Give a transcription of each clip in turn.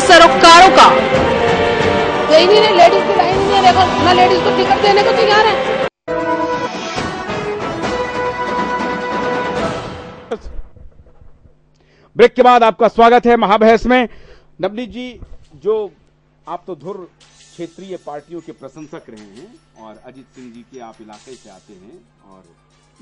सरोकारों का। तो इन्हीं लेडीज की लाइन नहीं है, देखो ना लेडीज को टिकट देने को तैयार है। ब्रेक के बाद आपका स्वागत है महाबहस में। नवनीत जी, जो आप तो धुर क्षेत्रीय पार्टियों के प्रशंसक रहे हैं और अजीत सिंह जी के आप इलाके से आते हैं और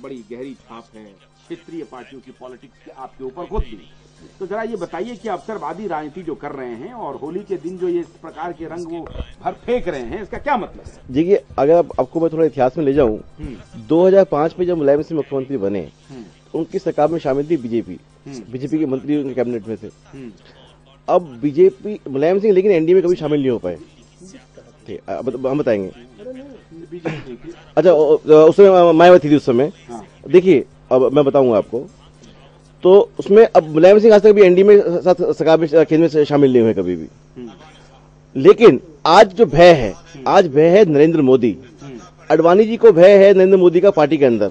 बड़ी गहरी छाप है क्षेत्रीय पार्टियों की पॉलिटिक्स के आपके ऊपर खुद भी। तो जरा ये बताइए कि अवसरवादी राजनीति जो कर रहे हैं और होली के दिन जो ये इस प्रकार के रंग वो भर फेंक रहे हैं, इसका क्या मतलब है? देखिए, अगर आपको मैं थोड़ा इतिहास में ले जाऊं, 2005 में जब मुलायम सिंह मुख्यमंत्री बने, उनकी सरकार में शामिल थी बीजेपी के मंत्री उनके कैबिनेट में थे। अब बीजेपी मुलायम सिंह लेकिन एनडीए में कभी शामिल नहीं हो पाए थे, हम बताएंगे। अच्छा, उसमें मायावती थी उस समय। देखिए, अब मैं बताऊंगा आपको। तो उसमें अब मुलायम सिंह आज तक भी एनडीए में साथ सरकार में केंद्र में शामिल नहीं हुए कभी भी। लेकिन आज जो भय है, आज भय है नरेंद्र मोदी। अडवाणी जी को भय है नरेंद्र मोदी का पार्टी के अंदर।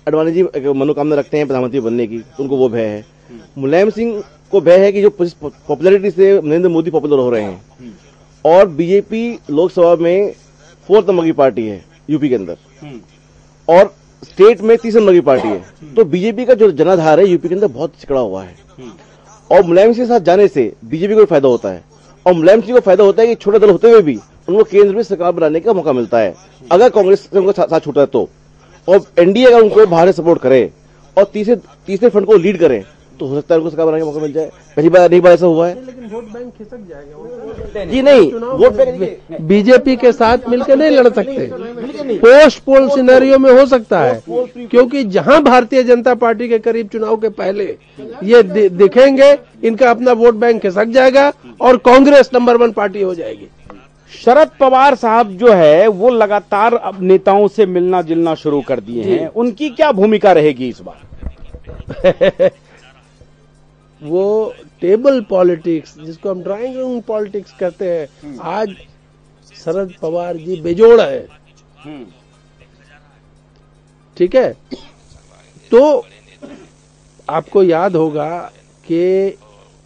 अडवाणी जी मनोकामना रखते हैं प्रधानमंत्री बनने की, उनको वो भय है। मुलायम सिंह को भय है कि जो पॉपुलैरिटी से नरेंद्र मोदी पॉपुलर हो रहे हैं। और बीजेपी लोकसभा में 4th नंबर की पार्टी है यूपी के अंदर और स्टेट में 3 नंबर की पार्टी है। तो बीजेपी का जो जनाधार है यूपी के अंदर बहुत चिकड़ा हुआ है और मुलायम सिंह के साथ जाने से बीजेपी को फायदा होता है। और मुलायम सिंह को फायदा होता है कि छोटे दल होते हुए भी उनको केंद्र में सरकार बनाने का मौका मिलता है अगर कांग्रेस से उनको साथ छूटा है तो। और एनडीए अगर उनको बाहर सपोर्ट करे और तीसरे फ्रंट को लीड करे तो हो सकता है उनको सरकार बनाने का मौका मिल जाए। पहली बार ऐसा हुआ है। लेकिन वोट बैंक खिसक जाएगा जी। नहीं, वोट बैंक बीजेपी के साथ मिलकर नहीं लड़ सकते। पोस्ट पोल सिनेरियो में हो सकता है, क्योंकि जहां भारतीय जनता पार्टी के करीब चुनाव के पहले ये दिखेंगे, इनका अपना वोट बैंक खिसक जाएगा और कांग्रेस नंबर 1 पार्टी हो जाएगी। शरद पवार साहब जो है वो लगातार अब नेताओं से मिलना जुलना शुरू कर दिए हैं, उनकी क्या भूमिका रहेगी इस बार? वो टेबल पॉलिटिक्स, जिसको हम ड्राइंग रूम पॉलिटिक्स कहते हैं, आज शरद पवार जी बेजोड़ है। ठीक है, तो आपको याद होगा कि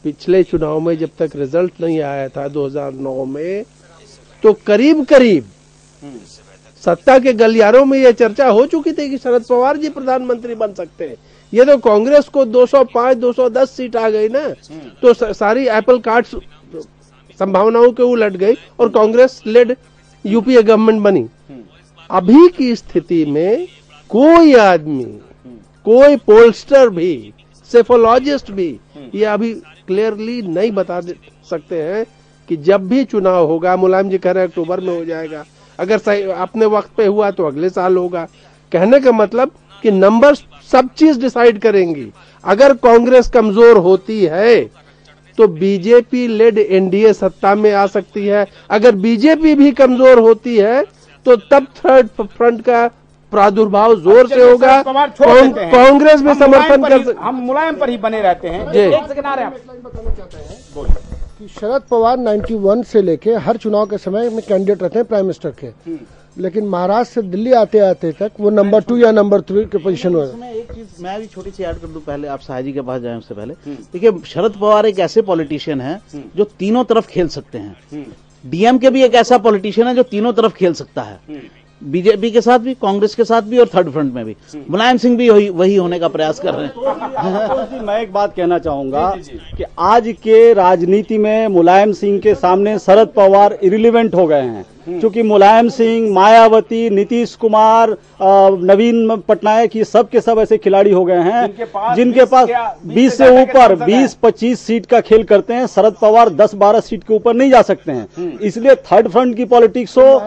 पिछले चुनाव में जब तक रिजल्ट नहीं आया था 2009 में, तो करीब सत्ता के गलियारों में यह चर्चा हो चुकी थी कि शरद पवार जी प्रधानमंत्री बन सकते हैं। ये तो कांग्रेस को 205-210 सीट आ गई ना, तो सारी एप्पल कार्ट संभावनाओं के उलट गई और कांग्रेस लेड यूपीए गवर्नमेंट बनी। अभी की स्थिति में कोई आदमी, कोई पोलस्टर भी, सेफोलॉजिस्ट भी ये अभी क्लियरली नहीं बता सकते हैं कि जब भी चुनाव होगा, मुलायम जी कह रहे हैं अक्टूबर में हो जाएगा, अगर सही अपने वक्त पे हुआ तो अगले साल होगा। कहने का मतलब कि नंबर्स सब चीज डिसाइड करेंगी। अगर कांग्रेस कमजोर होती है तो बीजेपी लेड एनडीए सत्ता में आ सकती है। अगर बीजेपी भी कमजोर होती है तो तब थर्ड फ्रंट का प्रादुर्भाव जोर से होगा। कांग्रेस भी समर्थन कर सकती। हम मुलायम पर ही बने रहते हैं। एक सेकंड आ रहे हैं। शरद पवार 91 से लेके हर चुनाव के समय में कैंडिडेट रहते हैं प्राइम मिनिस्टर के, लेकिन महाराष्ट्र से दिल्ली आते आते तक वो नंबर 2 या नंबर 3 के पोजीशन में। एक चीज मैं भी छोटी सी ऐड कर दूं, पहले आप शाह जी के पास जाएं उससे पहले। देखिए, शरद पवार एक ऐसे पॉलिटिशियन है जो तीनों तरफ खेल सकते हैं। डीएमके भी एक ऐसा पॉलिटिशियन है जो तीनों तरफ खेल सकता है, बीजेपी के साथ भी, कांग्रेस के साथ भी और थर्ड फ्रंट में भी। मुलायम सिंह भी वही होने का प्रयास कर रहे हैं। मैं एक बात कहना चाहूंगा कि आज के राजनीति में मुलायम सिंह के सामने शरद पवार इरिलीवेंट हो गए हैं, क्योंकि मुलायम सिंह, मायावती, नीतीश कुमार, नवीन पटनायक, ये सब के सब ऐसे खिलाड़ी हो गए हैं जिनके पास 20 से ऊपर 20-25 सीट का खेल करते हैं। शरद पवार 10-12 सीट के ऊपर नहीं जा सकते हैं। इसलिए थर्ड फ्रंट की पॉलिटिक्स हो,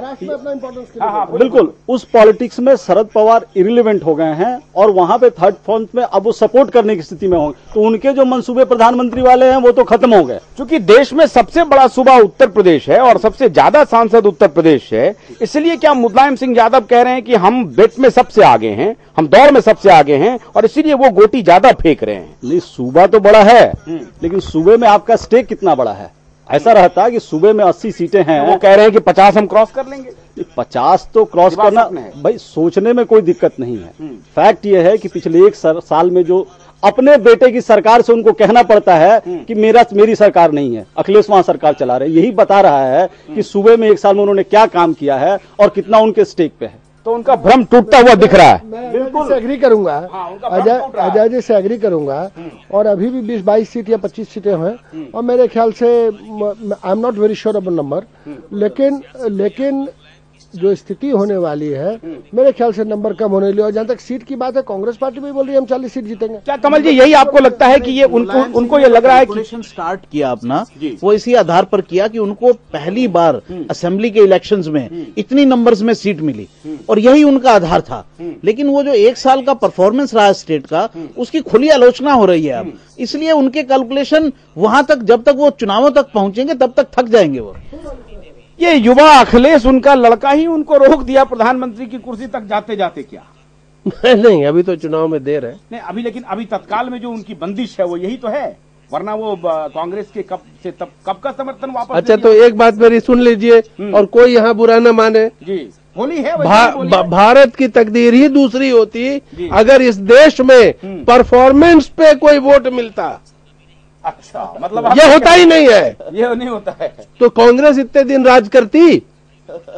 बिल्कुल उस पॉलिटिक्स में शरद पवार इरिलीवेंट हो गए हैं और वहां पे थर्ड फ्रंट में अब वो सपोर्ट करने की स्थिति में होंगे, तो उनके जो मंसूबे प्रधानमंत्री वाले हैं वो तो खत्म हो गए। क्योंकि देश में सबसे बड़ा सूबा उत्तर प्रदेश है और सबसे ज्यादा सांसद उत्तर प्रदेश है, इसलिए क्या मुलायम सिंह यादव कह रहे हैं कि हम बेट में सबसे आगे हैं, हम दौड़ में सबसे आगे हैं और इसीलिए वो गोटी ज्यादा फेंक रहे हैं? नहीं, सूबा तो बड़ा है, लेकिन सूबे में आपका स्टेक कितना बड़ा है? ऐसा रहता कि सूबे में 80 सीटें हैं, वो कह रहे हैं कि 50 हम क्रॉस कर लेंगे। 50 तो क्रॉस करना भाई सोचने में कोई दिक्कत नहीं है। फैक्ट ये है कि पिछले एक साल में जो अपने बेटे की सरकार से उनको कहना पड़ता है कि मेरी सरकार नहीं है, अखिलेश वहां सरकार चला रहे। यही बता रहा है कि सूबे में 1 साल में उन्होंने क्या काम किया है और कितना उनके स्टेक पे है। तो उनका भ्रम टूटता हुआ दिख रहा है। मैं बिल्कुल एग्री करूंगा, अजय जी से एग्री करूंगा। और अभी भी 20-22 सीट या 25 सीटें हैं और मेरे ख्याल से I am not very sure अब नंबर, लेकिन जो स्थिति होने वाली है मेरे ख्याल से नंबर कम होने लिए। और जहां तक सीट की बात है, कांग्रेस पार्टी भी बोल रही है हम 40 सीट जीतेंगे। क्या कमल जी यही आपको लगता है कि ये उनको ये लग रहा है कि स्टार्ट किया अपना, वो इसी आधार पर किया कि उनको पहली बार असेंबली के इलेक्शंस में इतनी नंबर्स में सीट मिली और यही उनका आधार था। लेकिन वो जो 1 साल का परफॉर्मेंस रहा स्टेट का, उसकी खुली आलोचना हो रही है अब, इसलिए उनके कैलकुलेशन वहां तक, जब तक वो चुनावों तक पहुंचेंगे तब तक थक जाएंगे वो। ये युवा अखिलेश उनका लड़का ही उनको रोक दिया प्रधानमंत्री की कुर्सी तक जाते जाते क्या? नहीं, अभी तो चुनाव में देर है। नहीं अभी, लेकिन अभी तत्काल में जो उनकी बंदिश है वो यही तो है, वरना वो कांग्रेस के कब का समर्थन वापस। अच्छा, तो एक बात मेरी सुन लीजिए और कोई यहाँ बुरा न माने जी। होली है भारत की तकदीर ही दूसरी होती अगर इस देश में परफॉर्मेंस पे कोई वोट मिलता। अच्छा, मतलब ये होता ही नहीं है, ये नहीं होता है। तो कांग्रेस इतने दिन राज करती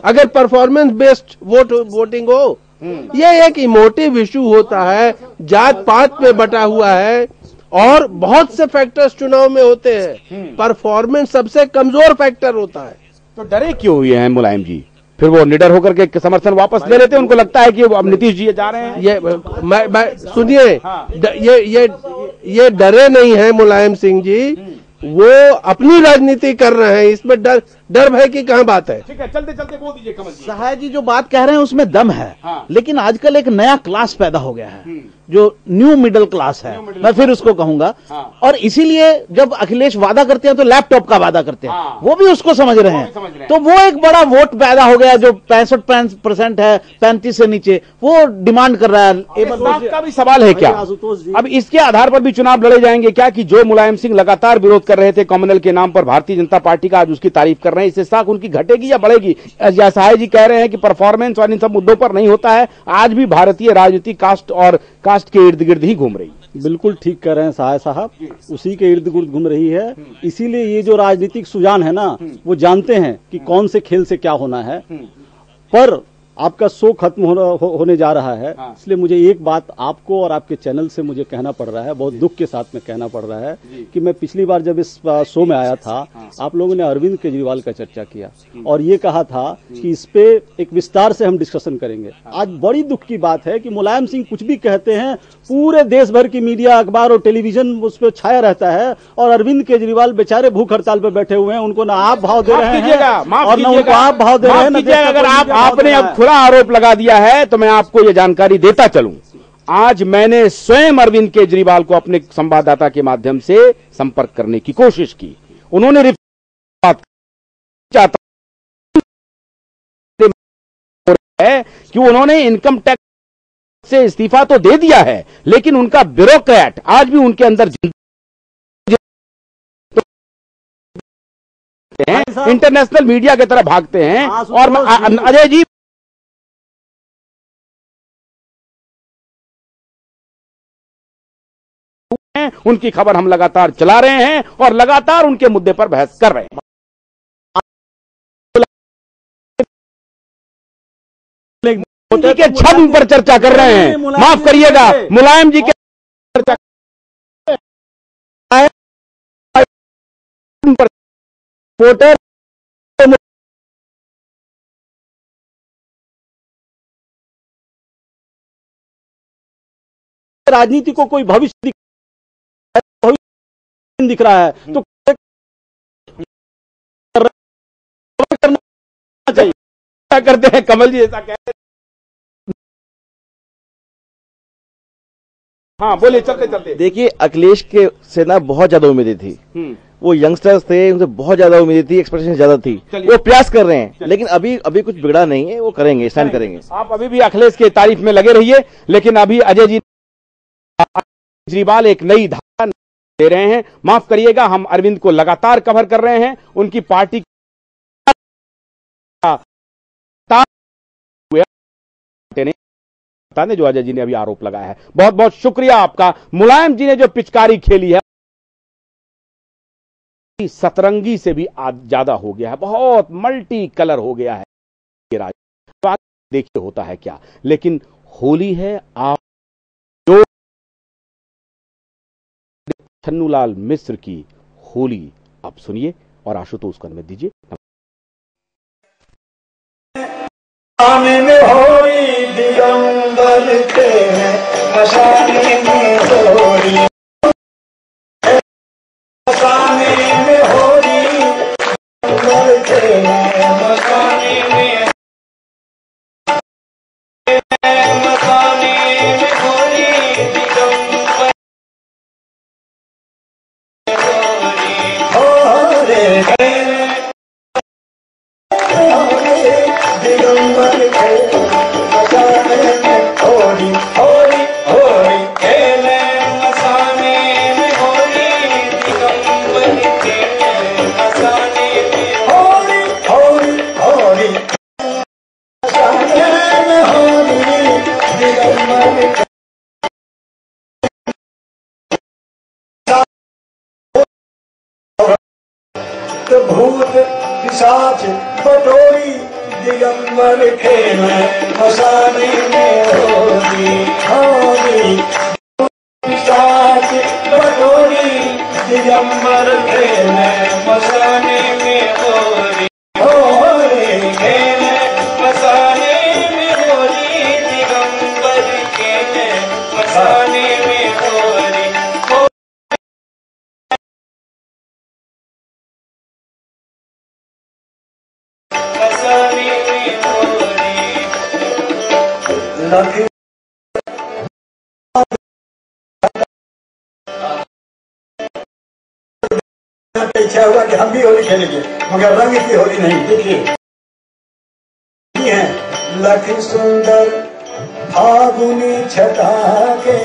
अगर परफॉर्मेंस बेस्ड वोटिंग हो। ये एक इमोटिव इशू होता है, जात पात में बटा हुआ है और बहुत से फैक्टर्स चुनाव में होते हैं, परफॉर्मेंस सबसे कमजोर फैक्टर होता है। तो डरे क्यों हुए हैं मुलायम जी? फिर वो निडर होकर के समर्थन वापस ले लेते, उनको लगता है कि अब नीतीश जी जा रहे हैं। ये सुनिए, ये डरे नहीं है मुलायम सिंह जी, वो अपनी राजनीति कर रहे हैं, इसमें डर भय की कहाँ बात है। ठीक है, चलते चलते बोल दीजिए कमल जी। सहाय जी जो बात कह रहे हैं उसमें दम है। लेकिन आजकल एक नया क्लास पैदा हो गया है जो न्यू मिडिल क्लास है, मैं फिर उसको कहूंगा। और इसीलिए जब अखिलेश वादा करते हैं तो लैपटॉप का वादा करते हैं, वो भी उसको समझ रहे हैं। तो वो एक बड़ा वोट पैदा हो गया जो 65% है, 35 से नीचे, वो डिमांड कर रहा है। का भी सवाल है क्या अब इसके आधार पर भी चुनाव लड़े जाएंगे क्या कि जो मुलायम सिंह लगातार विरोध कर रहे थे कॉमनवेल्थ के नाम पर भारतीय जनता पार्टी का, आज उसकी तारीफ कर रहे हैं, इससे साख उनकी घटेगी या बढ़ेगी? सहाय जी कह रहे हैं कि परफॉर्मेंस और इन सब मुद्दों पर नहीं होता है, आज भी भारतीय राजनीति कास्ट के इर्द गिर्द ही घूम रही। बिल्कुल ठीक कह रहे हैं सहाय साहब, उसी के इर्द गिर्द घूम रही है। इसीलिए ये जो राजनीतिक सुजान है ना, वो जानते हैं कि कौन से खेल से क्या होना है। पर आपका शो खत्म होने जा रहा है, इसलिए मुझे एक बात आपको और आपके चैनल से मुझे कहना पड़ रहा है, बहुत दुख के साथ में कहना पड़ रहा है कि मैं पिछली बार जब इस शो में आया था, आप लोगों ने अरविंद केजरीवाल का चर्चा किया और ये कहा था कि इस पे एक विस्तार से हम डिस्कशन करेंगे। आज बड़ी दुख की बात है कि मुलायम सिंह कुछ भी कहते हैं, पूरे देश भर की मीडिया, अखबार और टेलीविजन उस पर छाया रहता है, और अरविंद केजरीवाल बेचारे भूख हड़ताल पे बैठे हुए हैं, उनको ना आप भाव दे रहे हैं और ना उनको आप भाव दे रहे हैं। अगर आपने अब खुला आरोप लगा दिया है तो मैं आपको यह जानकारी देता चलूं, आज मैंने स्वयं अरविंद केजरीवाल को अपने संवाददाता के माध्यम से संपर्क करने की कोशिश की। उन्होंने है कि उन्होंने इनकम टैक्स से इस्तीफा तो दे दिया है, लेकिन उनका ब्यूरोक्रेट आज भी उनके अंदर इंटरनेशनल मीडिया की तरह भागते हैं। और अजय जी उनकी खबर हम लगातार चला रहे हैं और लगातार उनके मुद्दे पर बहस कर रहे हैं। उनकी के छद्म पर चर्चा कर रहे हैं, माफ करिएगा, मुलायम जी के चर्चा वोटर राजनीति को कोई भविष्य दिख रहा है तो करना चाहिए। क्या करते हैं कमल जी, ऐसा कहते हैं। हाँ बोलिए, चलते चलते। देखिए, अखिलेश के से ना बहुत ज्यादा उम्मीदें थी, वो यंगस्टर्स थे, उनसे बहुत ज्यादा उम्मीदें थी, एक्सपेक्टेशन ज्यादा थी, वो प्रयास कर रहे हैं, लेकिन अभी कुछ बिगड़ा नहीं है, वो करेंगे, स्टैंड करेंगे। आप अभी भी अखिलेश की तारीफ में लगे रहिए, लेकिन अभी अजय जी केजरीवाल एक नई धारा दे रहे हैं। माफ करिएगा, हम अरविंद को लगातार कवर कर रहे हैं, उनकी पार्टी बताने जो अजय जी ने अभी आरोप लगाया है। बहुत बहुत शुक्रिया आपका। मुलायम जी ने जो पिचकारी खेली है सतरंगी से भी ज्यादा हो गया है, बहुत मल्टी कलर हो गया है ये राज। तो देखिए होता है क्या, लेकिन होली है। आप जो छन्नूलाल मिश्र की होली आप सुनिए और आशुतोष को अनुमति दीजिए। मसाने में होली दिगंबर के मसाने में होली, मसाने में होली दिगंबर के मसाने में, मसाने में होली दिगंबर हो रे दिगंबर के मसाने में होली, होली होली खेले मसाने में होली दिगंबर के मसाने में होली, होली होली मसाने में होली दिगंबर के भूत पिशाच बटोरी दिगंबर खेल मसाने में होली, होली पिशाच बटोरी दिगंबर खेल मसाने में होली, होली खेल मसाने में होली दिगंबर खेल मसाने में होली, मसाने में होली लखी इच्छा हुआ कि हम भी होली खेलेंगे, मगर रंग की होली नहीं। देखिए है लखी सुंदर फागुनी छटा के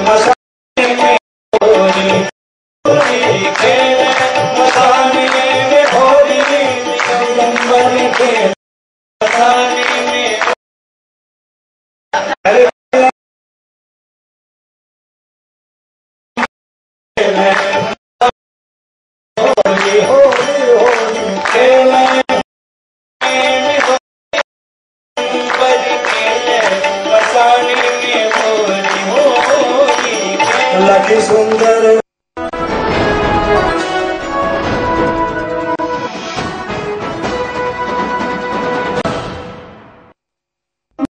मसाने में होली, होली खेले मसाने में होली दिगंबर के मसाने